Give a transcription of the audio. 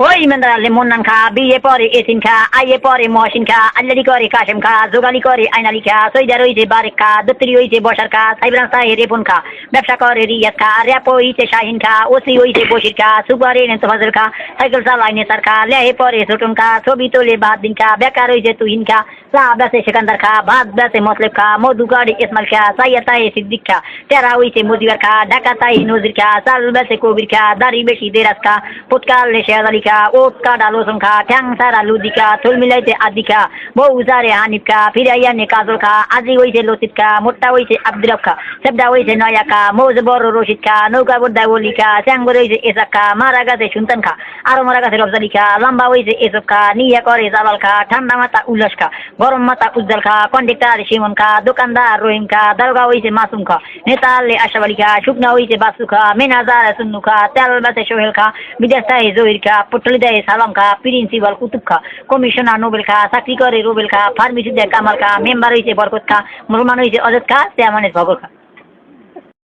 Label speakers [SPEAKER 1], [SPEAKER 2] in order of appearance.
[SPEAKER 1] ওই ইমানদার মন্নান খা, বিয়ে পরে এসিন খা, আইয়ে পরে মহসিন খা, আল্লাদি করে কাশেম খা, জোগালি করে আইনালি খা, সৈদার হইছে বারেক খা, দত্তরি হইছে বসার খা, সাইবরান সাহে রেপন খা, ব্যবসা করে রিয়াজ খা, র্যাপ হইছে শাহিন খা, ওসি হইছে বসির খা, সুপার এনে তোফাজল খা, সাইকেল চালায় নেসার খা, লেহে পরে ছোটন খা, ছবি তোলে বাদ দিন খা, বেকার হইছে তুহিন খা, চা বেসে সেকান্দার খা, ভাত বেসে মসলেব খা, মধু গাড়ি ইসমাইল খা, সাইয়া তাহে সিদ্দিক খা, টেরা হইছে মজিবার খা, ঢাকা তাহি নজির খা, চাল বেসে কবির খা, দাড়ি বেশি দেরাজ খা, পুটকাল শেয়াদালি খা, ওট কা ডালোসন খা, ঠ্যাং সারা লুদি খা, থুল মিলাইতে আদি খা, বউ সারে হানিফ খা, ফিরাইয়া নে কাজল খা, আজি হইছে লতিফ খা, মোট্টা হইছে আব্দুরাব খা, সেবদা হইছে নয়া খা, মৌজ বড় রশিদ খা, নৌকা বোর্দা বলি খা, চ্যাংবর হইছে এসাক খা, মারা গেছে সুলতান খা, আরো মারা গেছে রফজালি খা, লম্বা হইছে এসব খা, নিয়া করে জালাল খা, ঠান্ডা মাথা উল্লাস খা, গরম মাথা উজ্জ্বল খা, কন্ডাক্টর শিমন খা, দোকানদার রহিম খা, দারোগা হইছে মাসুম খা, নেতা আলে আশরাফ আলী খা, শুকনা হইছে বাসু খা, মেনাজার সুন্নু খা, তেল বাসে সোহেল খা, বিদেশ তাহে জহির খা, পটলি দেয় সালাম খা, প্রিন্সিপাল কুতুব খা, কমিশনার নোবেল খা, চাকরি করে রুবেল খা, ফার্মেসি দেয় কামাল খা, মেম্বার হইছে বরকত খা, মুসলমান হইছে অজত খা, চেয়ারম্যান ভগর খা।